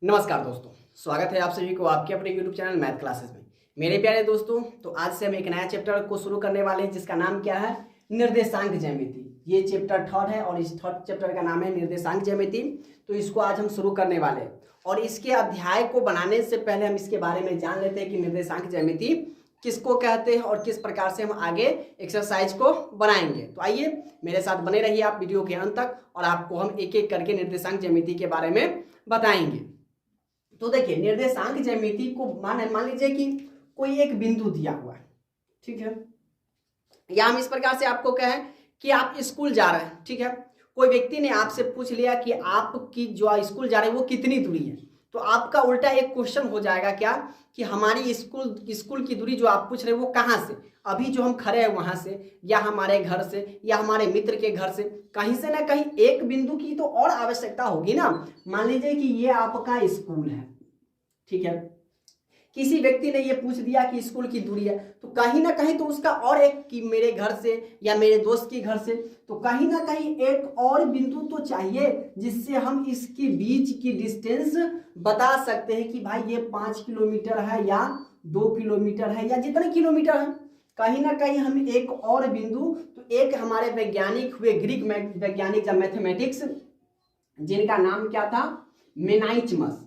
नमस्कार दोस्तों, स्वागत है आप सभी को आपके अपने YouTube चैनल मैथ क्लासेस में। मेरे प्यारे दोस्तों, तो आज से हम एक नया चैप्टर को शुरू करने वाले हैं जिसका नाम क्या है, निर्देशांक ज्यामिति। ये चैप्टर थर्ड है और इस थर्ड चैप्टर का नाम है निर्देशांक ज्यामिति। तो इसको आज हम शुरू करने वाले हैं और इसके अध्याय को बनाने से पहले हम इसके बारे में जान लेते हैं कि निर्देशांक ज्यामिति किसको कहते हैं और किस प्रकार से हम आगे एक्सरसाइज को बनाएंगे। तो आइए मेरे साथ बने रहिए आप वीडियो के अंत तक और आपको हम एक एक करके निर्देशांक ज्यामिति के बारे में बताएंगे। तो देखिए, निर्देशांक ज्यामिति को मान लीजिए कि कोई एक बिंदु दिया हुआ है, ठीक है, या हम इस प्रकार से आपको कहें कि आप स्कूल जा रहे हैं, ठीक है। कोई व्यक्ति ने आपसे पूछ लिया कि आपकी जो स्कूल जा रहे हैं वो कितनी दूरी है, तो आपका उल्टा एक क्वेश्चन हो जाएगा क्या कि हमारी स्कूल की दूरी जो आप पूछ रहे हैं वो कहाँ से, अभी जो हम खड़े हैं वहां से, या हमारे घर से, या हमारे मित्र के घर से, कहीं से ना कहीं एक बिंदु की तो और आवश्यकता होगी ना। मान लीजिए कि ये आपका स्कूल है, ठीक है, किसी व्यक्ति ने ये पूछ दिया कि स्कूल की दूरी है, तो कहीं ना कहीं तो उसका और एक कि मेरे घर से या मेरे दोस्त के घर से, तो कहीं ना कहीं एक और बिंदु तो चाहिए जिससे हम इसके बीच की डिस्टेंस बता सकते हैं कि भाई ये 5 किलोमीटर है या 2 किलोमीटर है या जितने किलोमीटर है। कहीं ना कहीं हम एक और बिंदु, तो एक हमारे वैज्ञानिक हुए ग्रीक वैज्ञानिक या मैथमेटिक्स, जिनका नाम क्या था, मेनाइचमस।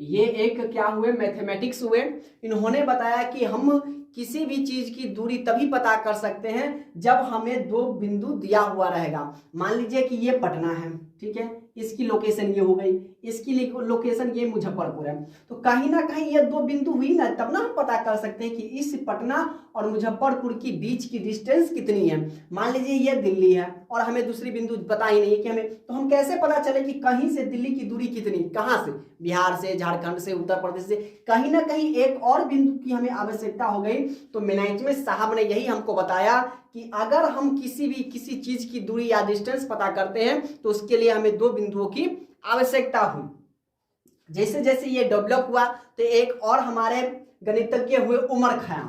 ये एक क्या हुए, मैथमेटिक्स हुए। इन्होंने बताया कि हम किसी भी चीज की दूरी तभी पता कर सकते हैं जब हमें दो बिंदु दिया हुआ रहेगा। मान लीजिए कि ये पटना है, ठीक है, इसकी लोकेशन ये हो गई, इसकी लोकेशन ये मुजफ्फरपुर है, तो कहीं ना कहीं ये दो बिंदु हुई ना, तब ना हम पता कर सकते हैं कि इस पटना और मुजफ्फरपुर की बीच की डिस्टेंस कितनी है। मान लीजिए ये दिल्ली है और हमें दूसरी बिंदु पता ही नहीं है कि हमें, तो हम कैसे पता चले कि कहीं से दिल्ली की दूरी कितनी, कहाँ से, बिहार से, झारखंड से, उत्तर प्रदेश से, कहीं ना कहीं एक और बिंदु की हमें आवश्यकता हो गई। तो मेनाइचमस साहब ने यही हमको बताया कि अगर हम किसी चीज की दूरी या डिस्टेंस पता करते हैं तो उसके लिए हमें दो बिंदुओं की आवश्यकता हुई। जैसे जैसे ये डेवलप हुआ तो एक और हमारे गणितज्ञ हुए उमर खयाम,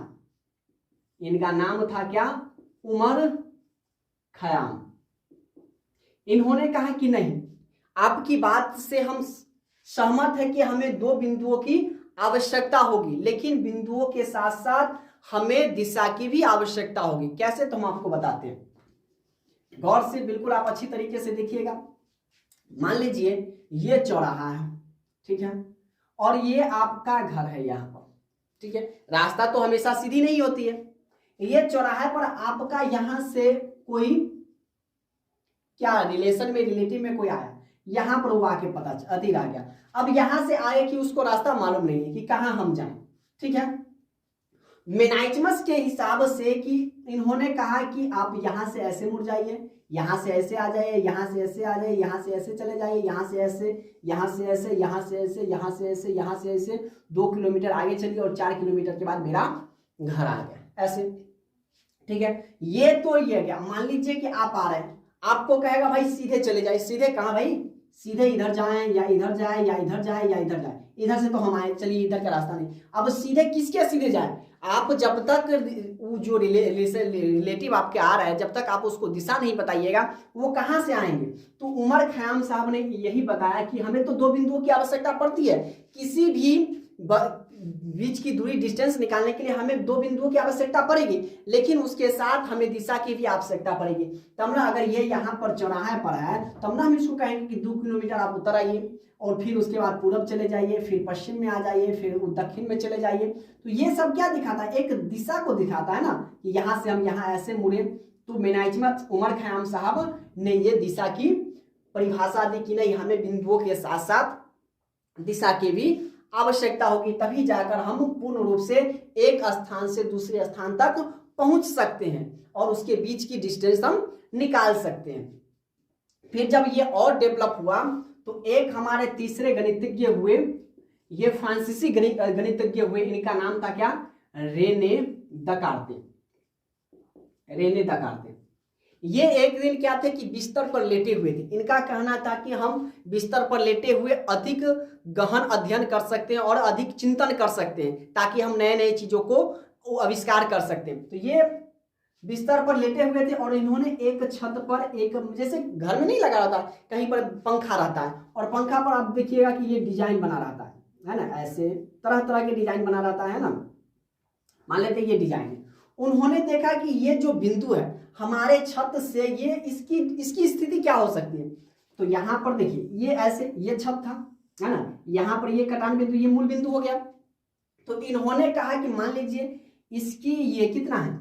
इनका नाम था क्या, उमर खयाम। इन्होंने कहा कि नहीं, आपकी बात से हम सहमत है कि हमें दो बिंदुओं की आवश्यकता होगी, लेकिन बिंदुओं के साथ साथ हमें दिशा की भी आवश्यकता होगी। कैसे, तो हम आपको बताते हैं, गौर से बिल्कुल आप अच्छी तरीके से देखिएगा। मान लीजिए ये चौराहा है, ठीक है, और ये आपका घर है यहाँ पर, ठीक है। रास्ता तो हमेशा सीधी नहीं होती है, ये चौराहे पर आपका यहां से कोई क्या रिलेशन में, रिलेटिव में कोई आया, यहां पर वो आके पता अति आ गया। अब यहां से आए कि उसको रास्ता मालूम नहीं है कि कहां हम जाएं, ठीक है। मेनाइचमस के हिसाब से कि इन्होंने कहा कि आप यहां से ऐसे मुड़ जाइए, यहां से ऐसे आ जाइए, यहां से ऐसे आ जाइए, यहां से ऐसे चले जाइए, यहां से ऐसे, यहां से ऐसे, यहां से ऐसे, यहां से ऐसे, यहां से ऐसे, 2 किलोमीटर आगे चलिए और 4 किलोमीटर के बाद मेरा घर आ गया, ऐसे, ठीक है। ये तो ये गया। मान लीजिए कि आप आ रहे हैं, आपको कहेगा भाई सीधे चले जाए, सीधे कहाँ भाई, सीधे इधर जाएं या इधर जाए या इधर जाए या इधर जाए, इधर से तो हम आए, चलिए इधर का रास्ता नहीं। अब सीधे किसके सीधे जाए, आप जब तक वो जो रिलेटिव आपके आ रहा है, जब तक आप उसको दिशा नहीं बताइएगा वो कहाँ से आएंगे। तो उमर खयाम साहब ने यही बताया कि हमें तो दो बिंदुओं की आवश्यकता पड़ती है, किसी भी बीच की दूरी डिस्टेंस निकालने के लिए हमें दो बिंदुओं की आवश्यकता पड़ेगी, लेकिन उसके साथ हमें दिशा की भी आवश्यकता पड़ेगी। तब ना, अगर ये यहाँ पर चौराहे पर है तब ना हम इसको कहेंगे कि 2 किलोमीटर आप उतर आइए और फिर उसके बाद पूरब चले जाइए, फिर पश्चिम में आ जाइए, फिर दक्षिण में चले जाइए। तो ये सब क्या दिखाता है, एक दिशा को दिखाता है ना, कि यहाँ से हम यहाँ ऐसे मुड़े। तो मेनाइचमस उमर खयाम साहब ने ये दिशा की परिभाषा दी कि नहीं, हमें बिंदुओं के साथ साथ दिशा की भी आवश्यकता होगी, तभी जाकर हम पूर्ण रूप से एक स्थान से दूसरे स्थान तक पहुंच सकते हैं और उसके बीच की डिस्टेंस हम निकाल सकते हैं। फिर जब ये और डेवलप हुआ तो एक हमारे तीसरे गणितज्ञ हुए, ये फ्रांसीसी गणितज्ञ हुए, इनका नाम था क्या, रेने दकार्ते। रेने दकार्ते ये एक दिन क्या थे कि बिस्तर पर लेटे हुए थे। इनका कहना था कि हम बिस्तर पर लेटे हुए अधिक गहन अध्ययन कर सकते हैं और अधिक चिंतन कर सकते हैं ताकि हम नए नए चीजों को आविष्कार कर सकते हैं। तो ये बिस्तर पर लेटे हुए थे और इन्होंने एक छत पर एक, जैसे घर में नहीं लगा रहता कहीं पर पंखा रहता है और पंखा पर आप देखिएगा कि ये डिजाइन बना रहता है ना, ऐसे तरह तरह के डिजाइन बना रहता है ना, मान लेते ये डिजाइन है। उन्होंने देखा कि ये जो बिंदु है हमारे छत से ये इसकी स्थिति क्या हो सकती है। तो यहाँ पर देखिए ये ऐसे, ये छत था है ना, यहाँ पर ये कटान बिंदु, ये मूल बिंदु हो गया। तो इन्होंने कहा कि मान लीजिए इसकी ये कितना है,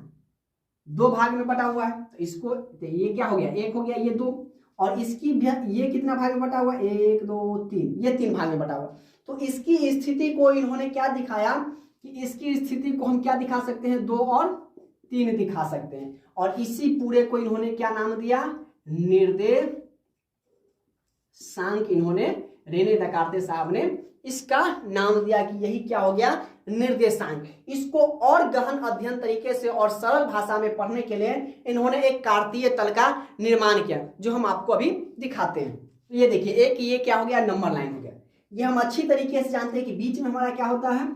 2 भाग में बटा हुआ है, तो इसको तो ये क्या हो गया, 1 हो गया, ये 2, और इसकी भी ये कितना भाग में बटा हुआ, 1 2 3, ये 3 भाग में बटा हुआ। तो इसकी स्थिति को इन्होंने क्या दिखाया कि इसकी स्थिति को हम क्या दिखा सकते हैं, 2 और 3 दिखा सकते हैं। और इसी पूरे को इन्होंने क्या नाम दिया, निर्देशांक। इन्होंने रेने दकार्ते साहब ने इसका नाम दिया कि यही क्या हो गया, निर्देशांक। इसको और गहन अध्ययन तरीके से और सरल भाषा में पढ़ने के लिए इन्होंने एक कार्तीय तल का निर्माण किया, जो हम आपको अभी दिखाते हैं। तो ये देखिए एक ये क्या हो गया, नंबर लाइन हो गया। ये हम अच्छी तरीके से जानते हैं कि बीच में हमारा क्या होता है,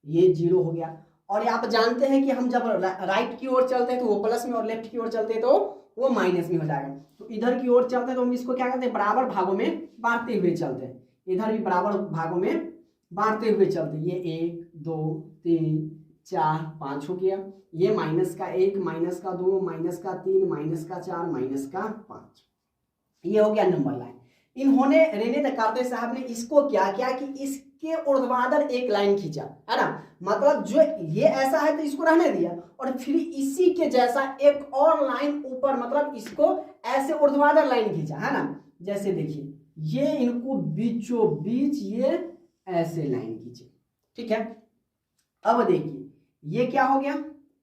ये 0 हो गया। और आप जानते हैं कि हम जब राइट की ओर चलते हैं तो वो प्लस में, और लेफ्ट की ओर चलते हैं तो वो माइनस में हो जाएगा। तो इधर की ओर चलते हैं तो हम इसको क्या करते हैं, बराबर भागों में बांटते हुए चलते हैं। इधर भी बराबर भागों में बांटते हुए चलते हैं। ये 1 2 3 4 5 हो गया। ये -1 -2 -3 -4 -5, ये हो गया नंबर लाइन। इन्होंने रेने दकार्ते साहब ने इसको क्या किया कि इसके ऊर्ध्वाधर एक लाइन खींचा, है ना, मतलब जो ये ऐसा है तो इसको रहने दिया, और फिर इसी के जैसा एक और लाइन ऊपर, मतलब इसको ऐसे ऊर्ध्वाधर लाइन खींचा, है ना। जैसे देखिए ये इनको बीचों बीच ये ऐसे लाइन खींचे, ठीक है। अब देखिए ये क्या हो गया,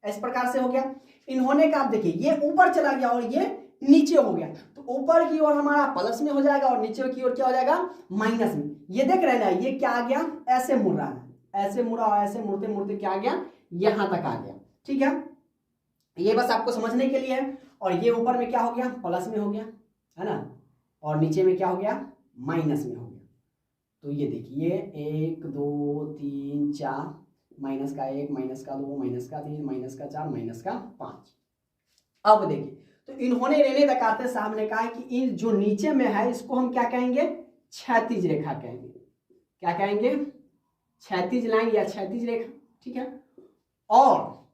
इस प्रकार से हो गया। इन्होंने कहा देखिए ये ऊपर चला गया और ये नीचे हो गया, तो ऊपर की ओर हमारा प्लस में हो जाएगा और नीचे की ओर क्या हो जाएगा, माइनस में। ये देख रहे हैं ये क्या आ गया, ऐसे मुड़ रहा है, ऐसे मुड़ा और ऐसे मुड़ते मुड़ते क्या आ गया, यहां तक आ गया, ठीक है। ये बस आपको समझने के लिए है। और ये ऊपर में क्या हो गया, प्लस में हो गया, है ना, और नीचे में क्या हो गया, माइनस में हो गया। तो ये देखिए 1 2 3 4, -1 -2 -3 -4 -5। अब देखिए तो इन्होंने रेने दकार्ते साहब ने कहा कि इन जो नीचे में है इसको हम क्या कहेंगे, क्षैतिज रेखा कहेंगे। क्या कहेंगे, क्षैतिज लाइन या क्षैतिज रेखा, ठीक है। और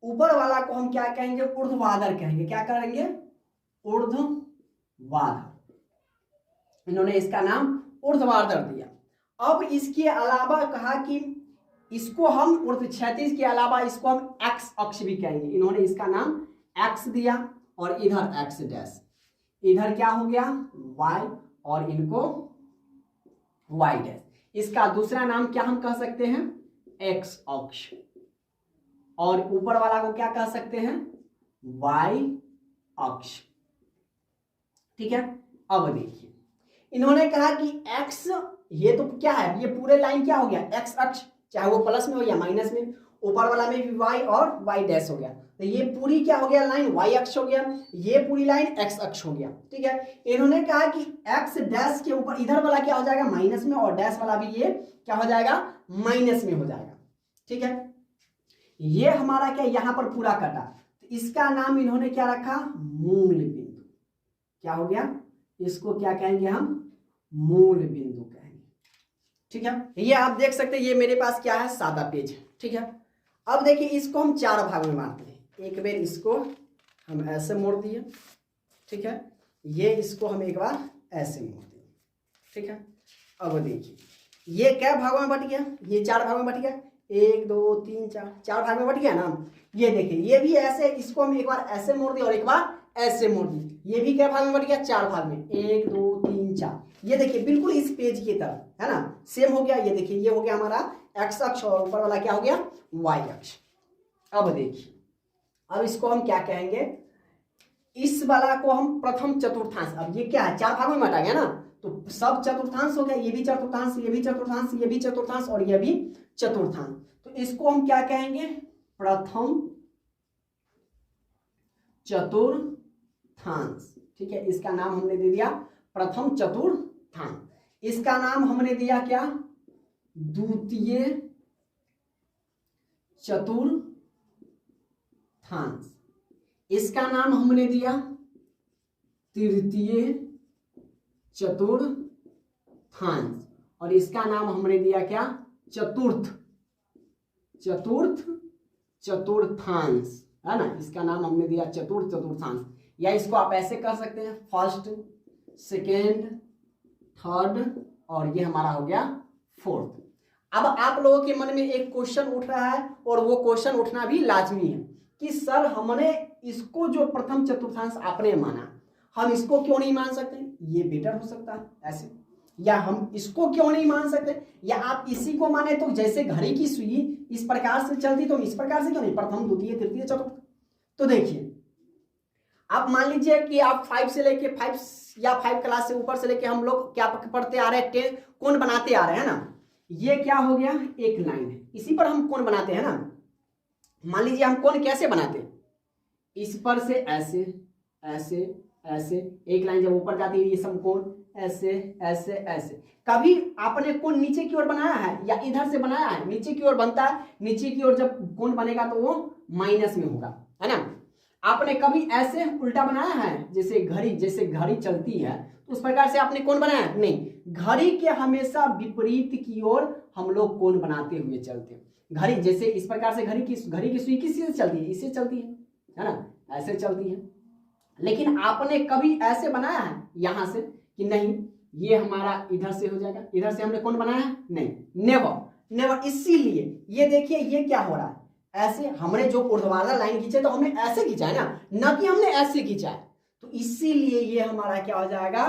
ऊपर वाला को हम क्या कहेंगे, ऊर्ध्वाधर कहेंगे। क्या करेंगे, ऊर्ध्वाधर। इन्होंने इसका नाम ऊर्ध्वाधर दिया। अब इसके अलावा कहा कि इसको हम क्षैतिज के अलावा इसको हम एक्स अक्ष भी कहेंगे। इन्होंने इसका नाम एक्स दिया, और इधर एक्स डैश, इधर क्या हो गया वाई, और इनको वाई डैश। इसका दूसरा नाम क्या हम कह सकते हैं, एक्स अक्ष, और ऊपर वाला को क्या कह सकते हैं, वाई अक्ष, ठीक है। अब देखिए इन्होंने कहा कि एक्स, ये तो क्या है, ये पूरे लाइन क्या हो गया, एक्स अक्ष, चाहे वो प्लस में हो या माइनस में। ऊपर वाला में भी वाई और वाई डैश हो गया, तो ये पूरी क्या हो गया, लाइन वाई अक्ष हो गया, ये पूरी लाइन एक्स अक्ष हो गया, ठीक है। इन्होंने कहा कि एक्स डैश के ऊपर इधर वाला क्या हो जाएगा, माइनस में, और डैश वाला भी ये क्या हो जाएगा, माइनस में हो जाएगा, ठीक है। ये हमारा क्या यहां पर पूरा कटा, तो इसका नाम इन्होंने क्या रखा, मूल बिंदु। क्या हो गया, इसको क्या कहेंगे हम, मूल बिंदु कहेंगे, ठीक है। ये आप देख सकते हैं, ये मेरे पास क्या है, सादा पेज है, ठीक है। अब देखिए इसको हम 4 भाग में बांटते हैं। एक बार इसको हम ऐसे मोड़ दिए, ठीक है। ये इसको हम एक बार ऐसे मोड़ दिए, ठीक है। अब देखिए ये क्या भागों में बट गया, ये 4 भागों में बट गया, 1 2 3 4 भाग में बट गया ना। ये देखिए ये भी ऐसे, इसको हम एक बार ऐसे मोड़ दिए और एक बार ऐसे मोड़ दिए। ये भी क्या भाग में बट गया, 4 भाग में, 1 2 3 4। ये देखिए बिल्कुल इस पेज की तरह, है ना, सेम हो गया। ये देखिए ये हो गया हमारा एक्स अक्ष, और ऊपर वाला क्या हो गया, वाई अक्ष। अब देखिए अब इसको हम क्या कहेंगे, इस वाला को हम प्रथम चतुर्थांश। अब ये क्या है, 4 भागों में बटा गया ना, तो सब चतुर्थांश हो गया, ये भी चतुर्थांश, ये भी चतुर्थांश, ये भी चतुर्थांश, और ये भी चतुर्थांश। तो इसको हम क्या कहेंगे, प्रथम चतुर्थांश, ठीक है। इसका नाम हमने दे दिया प्रथम चतुर्थांश। इसका नाम हमने दिया क्या, द्वितीय चतुर्थांश। इसका नाम हमने दिया तृतीय चतुर्थांश और इसका नाम हमने दिया क्या, चतुर्थांश, है ना। इसका नाम हमने दिया चतुर्थांश, या इसको आप ऐसे कर सकते हैं फर्स्ट, सेकेंड, थर्ड और ये हमारा हो गया फोर्थ। अब आप लोगों के मन में एक क्वेश्चन उठ रहा है और वो क्वेश्चन उठना भी लाजमी है कि सर हमने इसको जो प्रथम चतुर्थांश आपने माना, हम इसको क्यों नहीं मान सकते, ये बेटर हो सकता है ऐसे, या हम इसको क्यों नहीं मान सकते, या आप इसी को माने तो जैसे घड़ी की सुई इस प्रकार से चलती तो इस प्रकार से क्यों नहीं, प्रथम द्वितीय तृतीय चतुर्थ। तो देखिए आप मान लीजिए कि आप 5 से लेके 5 या 5 क्लास से ऊपर से लेके हम लोग क्या पढ़ते आ रहे हैं, 10 कोण बनाते आ रहे हैं ना। ये क्या हो गया, एक लाइन है, इसी पर हम कोण बनाते हैं ना। मान लीजिए हम कोण कैसे बनाते हैं, इस पर से ऐसे ऐसे ऐसे, एक लाइन जब ऊपर जाती है ये समकोण ऐसे ऐसे ऐसे। कभी आपने कोण नीचे की ओर बनाया है या इधर से बनाया है, नीचे की ओर बनता है, नीचे की ओर जब कोण बनेगा तो वो माइनस में होगा, है ना। आपने कभी ऐसे उल्टा बनाया है, जैसे घड़ी चलती है तो उस प्रकार से आपने कोण बनाया नहीं, घड़ी के हमेशा विपरीत की ओर हम लोग कोण बनाते हुए चलते हैं। घड़ी जैसे इस प्रकार से घड़ी की सुई किससे चलती है, इससे चलती है ना, ऐसे चलती है। लेकिन आपने कभी ऐसे बनाया है यहां से कि नहीं ये हमारा इधर से हो जाएगा, इधर से हमने कोण बनाया है नहीं, नेवर। इसीलिए ये देखिए ये क्या हो रहा है, ऐसे हमने जो ऊर्ध्वाधर लाइन खींचे तो हमने ऐसे खींचा है ना कि हमने ऐसे खींचा है। तो इसीलिए ये हमारा क्या हो जाएगा,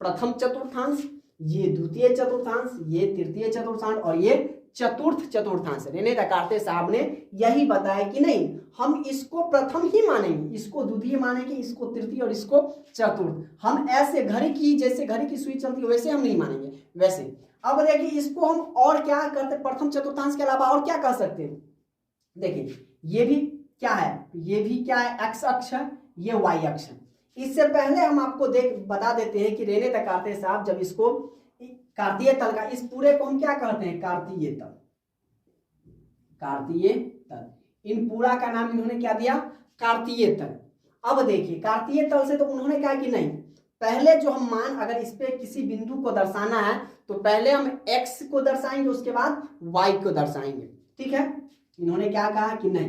प्रथम चतुर्थांश, ये द्वितीय चतुर्थांश, ये तृतीय चतुर्थांश और ये चतुर्थ चतुर्थांश। रेने दकार्ते साहब ने यही बताया कि नहीं हम इसको प्रथम ही मानेंगे, इसको द्वितीय मानेंगे, इसको तृतीय और इसको चतुर्थ। हम ऐसे जैसे घड़ी की सुई चलती है वैसे हम नहीं मानेंगे वैसे। अब देखिए इसको हम और क्या करते, प्रथम चतुर्थांश के अलावा और क्या कर सकते हैं। देखिए ये भी क्या है, ये भी क्या है, एक्स अक्ष है, ये वाई अक्ष है। इससे पहले हम आपको बता देते हैं कि रेने दकार्ते साहब जब इसको कार्तीय तल का, इस पूरे को हम क्या कहते हैं, कार्तीय तल। इन पूरा का नाम इन्होंने क्या दिया, कार्तीय तल। अब देखिए कार्तीय तल से तो उन्होंने कहा कि नहीं, पहले जो हम मान अगर इस पे किसी बिंदु को दर्शाना है तो पहले हम x को दर्शाएंगे, उसके बाद y को दर्शाएंगे, ठीक है। इन्होंने क्या कहा कि नहीं,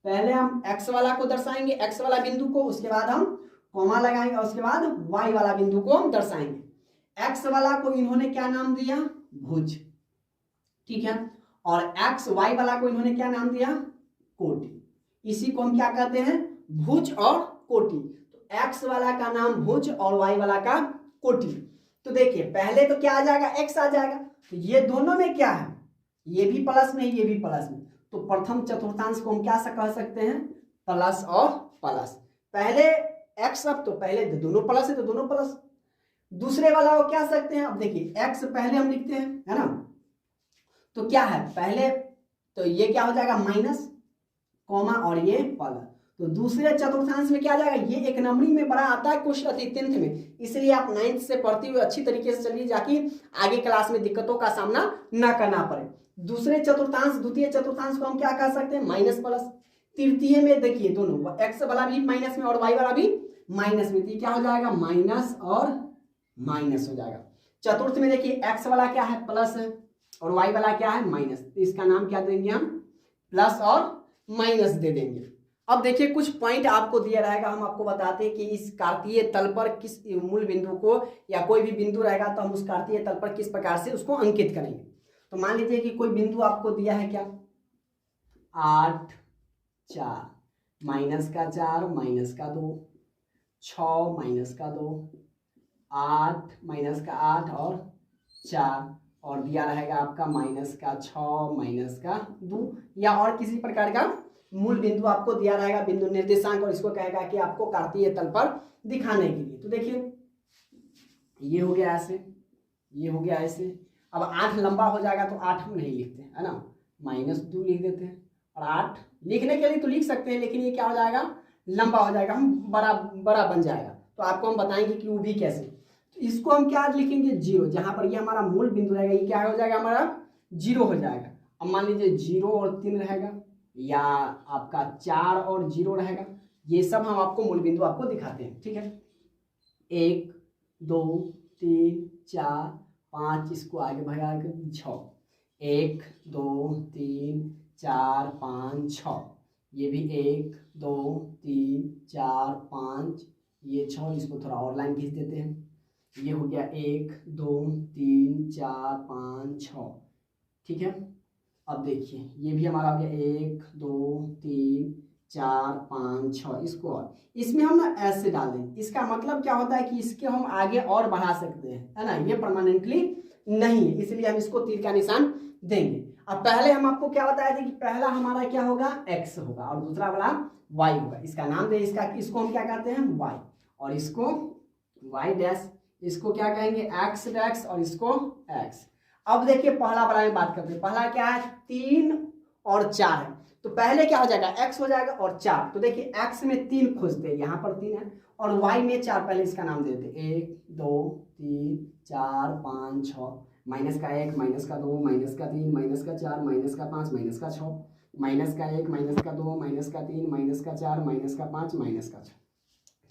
पहले हम x वाला को दर्शाएंगे, x वाला बिंदु को, उसके बाद हम कॉमा लगाएंगे, उसके बाद y वाला बिंदु को हम दर्शाएंगे। x वाला को इन्होंने क्या नाम दिया, भुज, ठीक है, और y वाला को इन्होंने क्या नाम दिया, कोटि। इसी को हम क्या कहते हैं, भुज और कोटि। तो x वाला का नाम भुज और y वाला का कोटि। तो देखिए पहले तो क्या आ जाएगा, x आ जाएगा, तो ये दोनों में क्या है, ये भी प्लस में ये भी प्लस में, तो प्रथम चतुर्थांश को हम क्या कह सकते हैं, प्लस और प्लस। पहले x, अब तो पहले दोनों प्लस है तो दोनों प्लस। दूसरे वाला को क्या सकते हैं, अब देखिए x पहले हम लिखते हैं, है ना, तो क्या है पहले, तो ये क्या हो जाएगा माइनस कॉमा और ये प्लस। तो दूसरे चतुर्थांश में क्या आ जाएगा, ये एक नंबरी में बड़ा आता है कुछ अतिथिंत में, इसलिए आप 9th से पढ़ते हुए अच्छी तरीके से चलिए जाके आगे क्लास में दिक्कतों का सामना ना करना पड़े। दूसरे चतुर्थांश द्वितीय चतुर्थांश को हम क्या कह सकते हैं, माइनस प्लस। तृतीय में देखिए दोनों x वाला भी माइनस में और y वाला भी माइनस में, तो क्या हो जाएगा माइनस और माइनस हो जाएगा। चतुर्थ में देखिए x वाला क्या है, प्लस है, और y वाला क्या है, माइनस, तो इसका नाम क्या देंगे हम, प्लस और माइनस दे देंगे। अब देखिए कुछ पॉइंट आपको दिया रहेगा, हम आपको बताते हैं कि इस कार्तीय तल पर किस मूल बिंदु को या कोई भी बिंदु रहेगा तो हम उस कार्तीय तल पर किस प्रकार से उसको अंकित करेंगे। तो मान लीजिए कि कोई बिंदु आपको दिया है क्या, 8 4 माइनस का 4 माइनस का 2, 6 माइनस का 2, 8 माइनस का 8 और 4, और दिया रहेगा आपका माइनस का 6 माइनस का 2, या और किसी प्रकार का मूल बिंदु आपको दिया रहेगा, बिंदु निर्देशांक, और इसको कहेगा कि आपको कार्तीय तल पर दिखाने के लिए। तो देखिए ये हो गया ऐसे, ये हो गया ऐसे। अब 8 लंबा हो जाएगा तो 8 हम नहीं लिखते हैं, है ना, -2 लिख देते हैं, और 8 लिखने के लिए तो लिख सकते हैं, लेकिन ये क्या हो जाएगा, लंबा हो जाएगा, हम बड़ा बन जाएगा। तो आपको हम बताएंगे कि वो भी कैसे। तो इसको हम क्या लिखेंगे, 0, जहां पर ये हमारा मूल बिंदु रहेगा, ये क्या हो जाएगा, हमारा 0 हो जाएगा। अब मान लीजिए 0 और 3 रहेगा, या आपका 4 और 0 रहेगा, ये सब हम आपको मूल बिंदु आपको दिखाते हैं, ठीक है। 1 2 3 4 5, इसको आगे भगा के 6, 1 2 3 4 5 6, ये भी 1 2 3 4 5, ये 6, इसको थोड़ा और लाइन खींच देते हैं। ये हो गया 1 2 3 4 5 6, ठीक है। अब देखिए ये भी हमारा हो गया 1 2 3 4 5 6, इसको और इसमें हम ना ऐसे डाल दें, इसका मतलब क्या होता है कि इसके हम आगे और बढ़ा सकते हैं, है ना। ये परमानेंटली नहीं है, इसलिए हम इसको तीर का निशान देंगे। अब पहले हम आपको क्या बताया था कि पहला हमारा क्या होगा, x होगा और दूसरा वाला y होगा। इसका नाम दे, इसको हम क्या कहते हैं, y, और इसको y डैश, इसको क्या कहेंगे x डैश, और इसको x। अब देखिए पहला वाला में बात करते हैं। पहला क्या है, 3 और 4 है, तो पहले क्या हो जाएगा, x हो जाएगा और 4। तो देखिए x में 3 खोजते हैं, यहाँ पर 3 है, और y में 4, पहले इसका नाम देते हैं 1 2 3 4 5 6, माइनस का 1 माइनस का 2 माइनस का 3 माइनस का 4 माइनस का 5 माइनस का 6, माइनस का 1 माइनस का 2 माइनस का 3 माइनस का 4 माइनस का 5 माइनस का 6,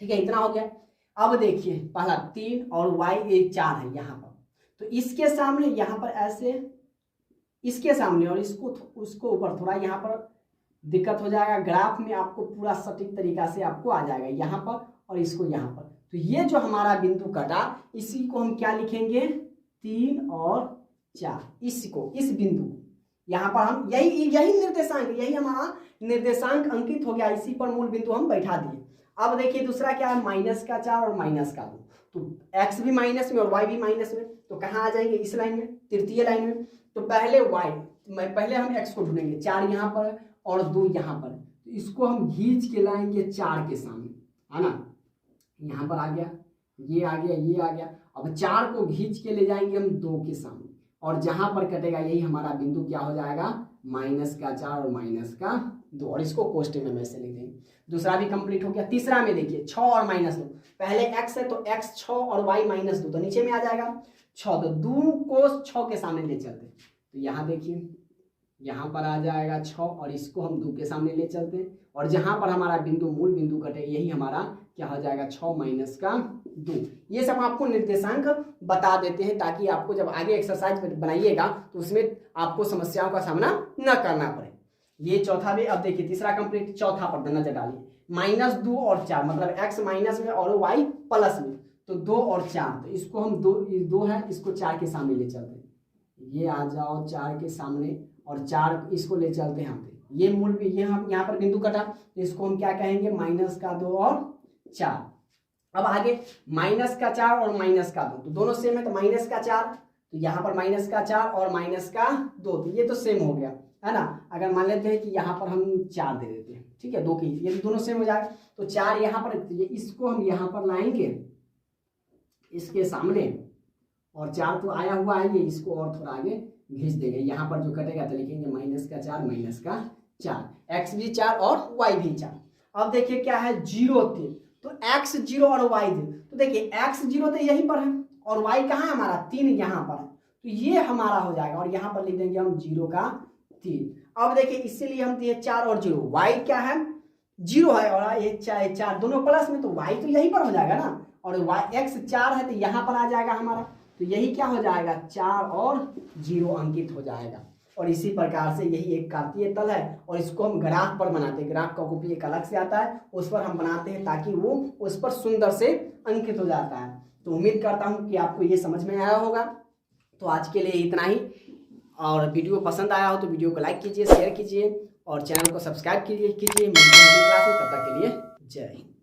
ठीक है, इतना हो गया। अब देखिए पहला 3 और y 4 है यहाँ पर, तो इसके सामने यहाँ पर ऐसे, इसके सामने और इसको उसको ऊपर थोड़ा यहाँ पर दिक्कत हो जाएगा, ग्राफ में आपको पूरा सटीक तरीका से आपको आ जाएगा यहाँ पर और इसको यहाँ पर। तो ये जो हमारा बिंदु कटा, इसी को हम क्या लिखेंगे, 3 और 4, इसको, इस बिंदु को यहाँ पर हम यही निर्देशांक, यही हमारा निर्देशांक अंकित हो गया, इसी पर मूल बिंदु हम बैठा दिए। अब देखिए दूसरा क्या है, माइनस का 4 और माइनस का 2, तो x भी माइनस में और y भी माइनस में, तो कहाँ आ जाएंगे, इस लाइन में, तृतीय लाइन में। तो पहले पहले हम x को ढूंढेंगे, 4 यहाँ पर और 2 यहाँ पर, तो इसको हम खींच के लाएंगे 4 के सामने, है ना, यहाँ पर आ गया, ये आ गया, ये आ गया। अब 4 को खींच के ले जाएंगे हम 2 के सामने, और जहां पर कटेगा यही हमारा बिंदु क्या हो जाएगा, माइनस का 4 और माइनस का 2, और इसको कोष्टक में ऐसे लिख देंगे। दूसरा भी कंप्लीट हो गया। तीसरा में देखिए 6 और -2, पहले x है तो x 6 और y -2, तो नीचे में आ जाएगा 6, तो 2 को 6 के सामने ले चलते, तो यहाँ देखिए यहाँ पर आ जाएगा 6, और इसको हम 2 के सामने ले चलते हैं, और जहां पर हमारा बिंदु मूल बिंदु कटे यही हमारा क्या हो जाएगा, 6 माइनस का 2। ये सब आपको निर्देशांक बता देते हैं ताकि आपको जब आगे एक्सरसाइज बनाइएगा तो उसमें आपको समस्याओं का सामना न करना पड़े। ये चौथा भी। अब देखिए तीसरा कंप्लीट, चौथा पर नजर डालिए, -2 और 4, मतलब x माइनस में और y प्लस में, तो 2 और 4, तो इसको हम 2 है, इसको 4 के सामने ले चलते हैं, ये आ जाओ 4 के सामने, और 4 इसको ले चलते हैं यहाँ पे, ये मूल भी ये हम यहाँ पर बिंदु कटा, तो इसको हम क्या कहेंगे, -2 और 4। अब आगे माइनस का 4 और माइनस का 2, तो दोनों सेम है, तो माइनस का 4, तो यहाँ पर माइनस का 4 और माइनस का 2, तो ये तो सेम हो गया, है ना। अगर मान लेते हैं कि यहाँ पर हम 4 दे देते हैं, ठीक है, 2 की, ये दोनों सेम हो जाएगा, तो 4 यहाँ पर, इसको हम यहाँ पर लाएंगे इसके सामने, और 4 तो आया हुआ है, ये इसको और थोड़ा आगे खींच देंगे, यहाँ पर जो कटेगा तो लिखेंगे -4 -4, x भी 4 और y भी 4। अब देखिए क्या है, 0 थे, तो x 0 और y थे, तो देखिए x 0 तो यहीं पर है और y कहाँ है हमारा, 3 यहाँ पर है, तो ये हमारा हो जाएगा, और यहाँ पर लिख देंगे हम 0 का 3। अब देखिए इसीलिए हम दिए 4 और 0, y क्या है, 0 है, और ये 4 दोनों प्लस में, तो y तो यहीं पर हो जाएगा ना, और x 4 है तो यहाँ पर आ जाएगा हमारा, तो यही क्या हो जाएगा, 4 और 0 अंकित हो जाएगा। और इसी प्रकार से यही एक कार्तीय तल है, और इसको हम ग्राफ पर बनाते हैं, ग्राफ का कॉपी एक अलग से आता है, उस पर हम बनाते हैं ताकि वो उस पर सुंदर से अंकित हो जाता है। तो उम्मीद करता हूँ कि आपको ये समझ में आया होगा। तो आज के लिए इतना ही, और वीडियो पसंद आया हो तो वीडियो को लाइक कीजिए, शेयर कीजिए, और चैनल को सब्सक्राइब कीजिए। मिलते हैं अगली क्लास में, तब तक के लिए जय हिंद।